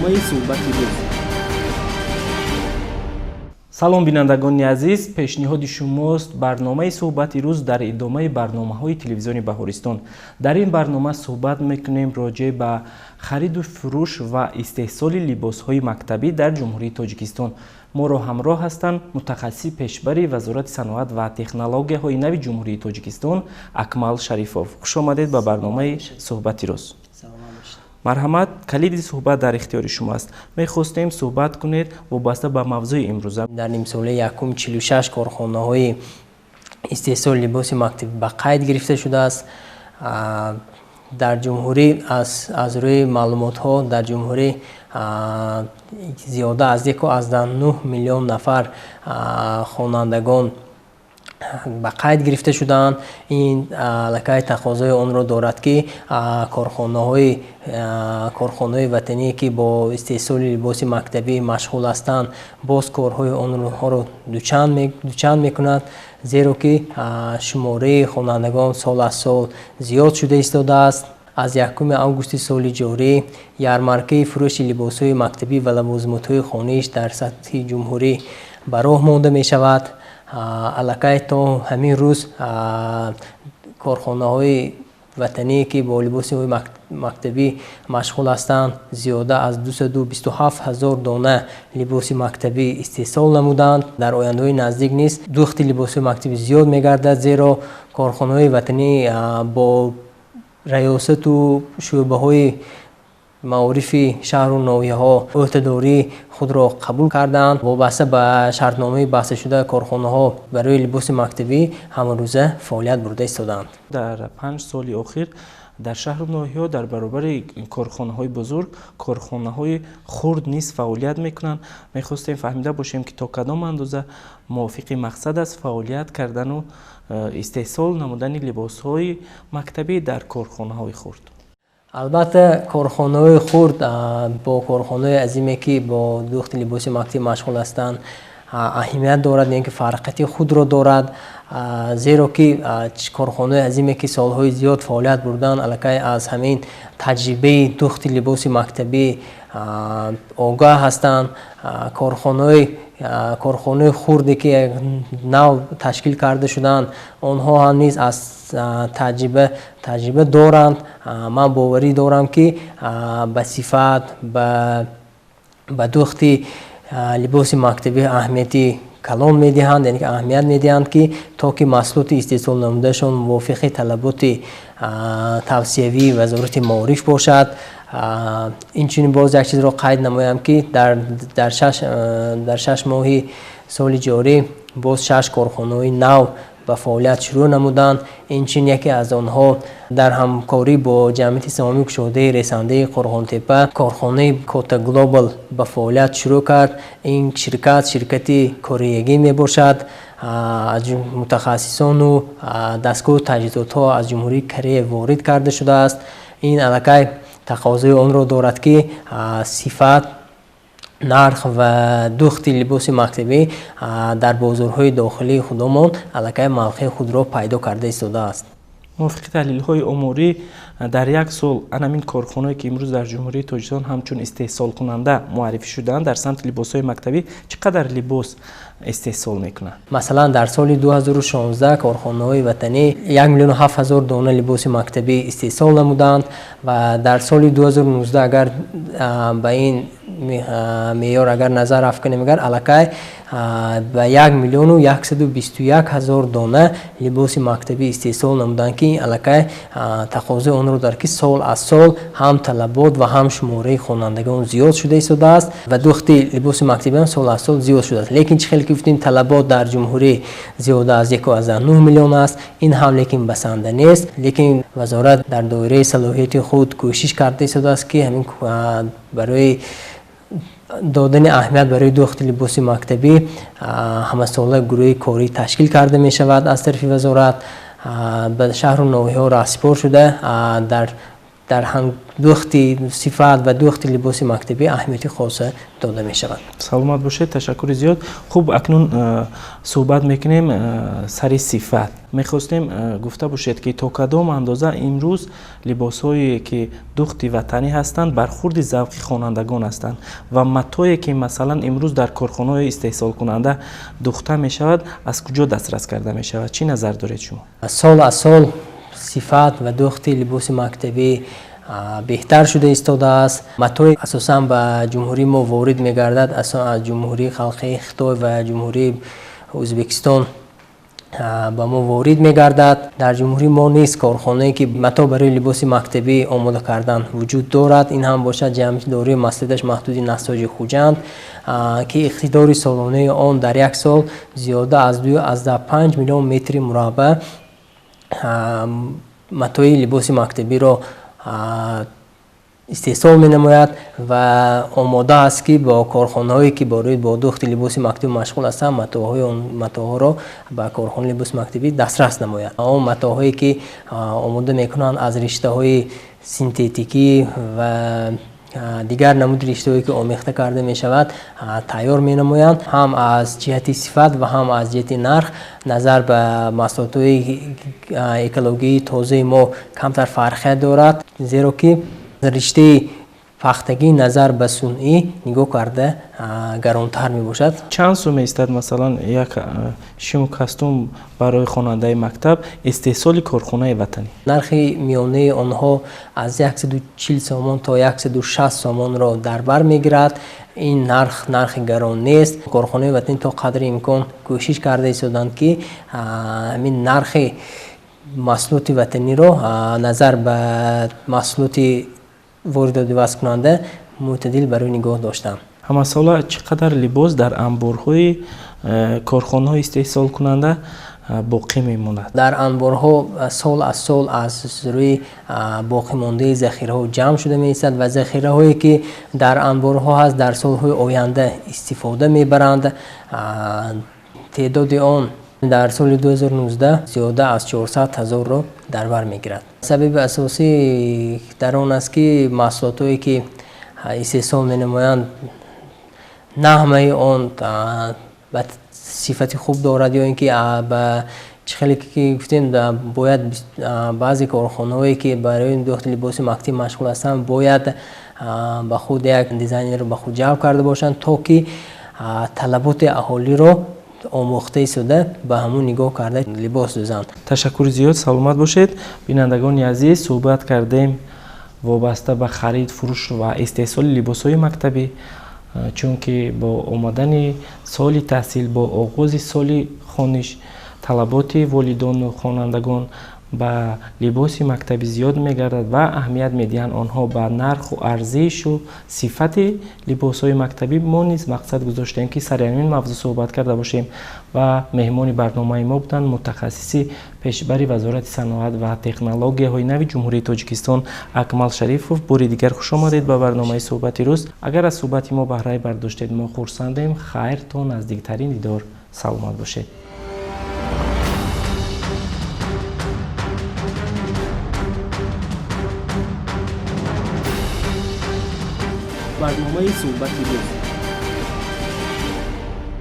барномаи суҳбати рӯз. салом бинандагони азиз, пешниҳоди шумост барномаи суҳбати рӯз дар идомаи барномаҳои телевизиони Баҳористон. Дар ин барнома суҳбат мекунем роҷеъ ба хариду фурӯш ва истеҳсоли либосҳои мактабӣ дар ҷумҳурии Тоҷикистон. моро ҳамроҳ ҳастанд мутахассиси пешбари Вазорати саноат ва технологияҳои нави ҷумҳурии Тоҷикистон Акмал Шарифов. хуш омадед ба барномаи суҳбати рӯз. марҳамат, калиди суҳбат дар ихтиёри шумо аст. мехостем суҳбат кунед вобаста ба мавзӯи имрӯза. дар нимсоли якум 46 корхонаҳои истеҳсоли либоси мактабӣ ба қайд гирифта шудааст. дар ҷумҳурӣ аз рӯи маълумотҳо дар ҷумҳурӣ зиёда аз 1.9 миллион нафар хонандагон ба қайд гирифта шудаанд. ин аллакай тақозои онро дорад ки корхонаҳои ватание ки бо истеҳсоли либоси мактабӣ машғул ҳастанд боз корҳои онҳоро дучанд мекунад, зеро ки шумораи хонандагон сол аз сол зиёд шуда истодааст. аз 1 августи соли ҷорӣ ярмаркаи фурӯши либосҳои мактабӣ ва лавозимотҳои хониш дар сатҳи ҷумҳурӣ ба роҳ монда мешавад. аллакай то ҳамин рӯз корхонаҳои ватание ки бо либосҳои мактабӣ машғул ҳастанд зиёда аз 227 000 дона либоси мактабӣ истеҳсол намуданд. дар ояндаҳои наздик низ духти либосҳои мактабӣ зиёд мегардад, зеро корхонаҳои ватанӣ бо раёсату шӯъбаҳои маорифи шаҳру ноҳияҳо ӯҳдадории худро қабул карданд. вобаста ба шартномаи баҳсшудаи корхонаҳо барои либоси мактабӣ ҳамарӯза фаъолият бурда истоданд. дар 5 соли охир дар шаҳру ноҳиё дар баробари корхонаҳои бузург корхонаҳои хурд низ фаъолият мекунанд. мехостем фаҳмида бошем ки то кадом андоза мувофиқи мақсад аст фаъолият кардану истеҳсол намудани либосҳои мактабӣ дар корхонаҳои хурд. албатта корхонаҳои хурд бо корхонаҳои азиме ки бо духти либоси мактабӣ машғул ҳастанд аҳамият дорад, яъне ки фарқияти худро дорад, зеро ки корхонаҳои азиме ки солҳои зиёд фаъолият бурданд аллакай аз ҳамин таҷрибаи духти либоси мактабӣ огаҳ ҳастанд. корхонаҳои хурде ки нав ташкил карда шуданд онҳо ҳам низ аз таҷриба доранд. ман боварӣ дорам ки ба сифат ба духти либоси мактабӣ аҳамияти калон медиҳанд, яъне ки аҳамият медиҳанд ки то ки маҳсулоти истеҳсол намудашон мувофиқи талаботи тавсиявии Вазорати маориф бошад. инчунин боз як чизро қайд намоям ки дар 6 моҳи соли ҷорӣ боз 6 корхонаҳои нав ба фаъолият шурӯъ намуданд. инчунин яке аз онҳо дар ҳамкорӣ бо ҷамъияти саҳомии кушодаи ресандаи Қорғонтепа корхонаи Кота Глобал ба фаъолият шурӯъ кард. ин ширкати кореягӣ мебошад. мутахассисону дастгоҳи таҷҳизотҳо аз ҷумҳурии Корея ворид карда шудааст. ин аллакай тақозои онро дорад ки сифат, нарх ва духти либоси мактабӣ дар бозорҳои дохилии худомон аллакай мавқеи худро пайдо карда истодааст. мувофиқи таҳлилҳои оморӣ дар як сол анамин корхонаҳое ки имрӯз дар ҷумҳурии Тоҷикистон ҳамчун истеҳсолкунанда муаррифӣ шудаанд дар самти либосҳои мактабӣ чӣ қадар либос истеҳсол мекунанд? масалан дар соли 2016 корхонаҳои ватанӣ 1 миллион 7 000 дона либоси мактабӣ истеҳсол намуданд ва дар соли 2019 агар ба ин меъёр агар назар афканем агар аллакай ба 1 миллион 121 000 дона либоси мактабӣ истеҳсол намуданд ки аллакай тақозои онро дар ки сол аз сол ҳам талабот ва ҳам шумораи хонандагон зиёд шуда истодааст ва духти либоси мактабӣ ҳам сол аз сол зиёд шудааст. лекин чӣ хеле ки гуфтем талабот дар ҷумҳурӣ зиёда аз 1.9 миллион аст. ин ҳам лекин басанда нест. лекин вазорат дар доираи салоҳияти худ кӯшиш карда истодааст ки ҳамин барои додани аҳамият барои духти либоси мактабӣ ҳамасола гурӯҳи корӣ ташкил карда мешавад аз тарафи вазорат. ба шаҳру ноҳияҳо раҳсипор шуда دختی صفات و دختی لباس مکتبی اهمیت خاص داده می شود. سلامت باشید. تشکر زیاد. خوب اکنون صحبت میکنیم سری صفات. میخواستیم گفته باشید که تا کدام اندازه امروز لباسایی که دختی وطنی هستند برخورد ذوقی خوانندگان هستند و متایی که مثلا امروز در کارخانه‌های استحصال کننده دخته می شود از کجا دسترس کرده می شود؟ چی نظر دارید شما؟ سال از سال صفات و دختی لباس مکتبی بهتر شده ایستاده است. متای اساساً به جمهوری ما وارد می‌گردد، از جمهوری خلقی خیتای و جمهوری ازبکستان به ما وارد می‌گردد. در جمهوری ما نیست کارخانه‌ای که متا برای لباس مکتبی آماده کردن وجود دارد. این هم باشد جمعیت مسجدش محدود نساج خوجند که اقتدار سالانه آن در یک سال زیاده از 5 میلیون متر مربع متای لباس مکتبی را استحصال می نماید و آماده است که با کارخانه هایی که برای دخت لباس مکتبی مشغول هستند متاها را به کارخانه لباس مکتبی دسترس نماید. آن متاهایی که آماده میکنند از رشته های سینتتیکی و دیگر نمود رشته هایی که آمیخته کرده می شود تیار می نمایند. هم از جهت صفت و هم از جهت نرخ نظر به محصولات اکولوژی تازه ما کمتر فرقیت دارد، زیرا که رشته فختگی نظر به صنعی نگاه کرده گرانتر می باشد. چند سوم ایستد مثلا یک شیمو کاستوم برای خواننده مکتب استحصال کارخانه وطنی؟ نرخ میانه آنها از 140 سامان تا 160 سامان را در بر میگیرد. این نرخ گران نیست. کارخانه وطنی تا قدر امکان کوشش کرده ایستادند که همین نرخ محصولات وطنی را نظر به محصولات واردات و وصل کننده معتدل برای نگاه داشتم. همه ساله چقدر لباس در انبارهای کارخانه‌های استحصال کننده باقی میماند؟ در انبارها سال از سال از روی باقی مانده ذخیره ها جمع شده می‌ایستد و ذخیره هایی که در انبارها هست در سالهای آینده استفاده میبرند. تعداد آن در سال 2019 زیاده از 400,000 را در بر میگیرد. سبب اساسی در آن است که محصولاتی که استحصال می نمایند نه همه آن به صفت خوب دارد یا اینکه به چخلی که گفتیم باید بعضی کارخانه‌هایی که برای دخت لباس مکتبی مشغول هستند باید به خود یک دیزاینر رو به خود جلب کرده باشند تا که طلبات اهالی را آموخته شده به همون نگاه کرده لباس دوزند. تشکر زیاد. سلامت باشید. بینندگان عزیز، صحبت کردیم وابسته به خرید، فروش و استحصال لباس‌های مکتبی، چون که با آمدن سال تحصیل، با آغاز سال خوانش، طلبات والدان و خوانندگان به لباس مکتبی زیاد می‌گردد و اهمیت می‌دهند آنها به نرخ و ارزش و صفت لباس‌های مکتبی. ما نیز مقصد گذاشتیم که سر همین موضوع صحبت کرده باشیم و مهمان برنامه ما بودند متخصص پیشبری وزارت صنعت و تکنولوژی‌های نو جمهوری تاجیکستان اکمل شریفوف. باری دیگر خوش آمدید به برنامه صحبت روز. اگر از صحبت ما بهره برداشتید ما خرسندیم. خیر تا نزدیکترین دیدار. سلامت باشید. برنامه صحبت روز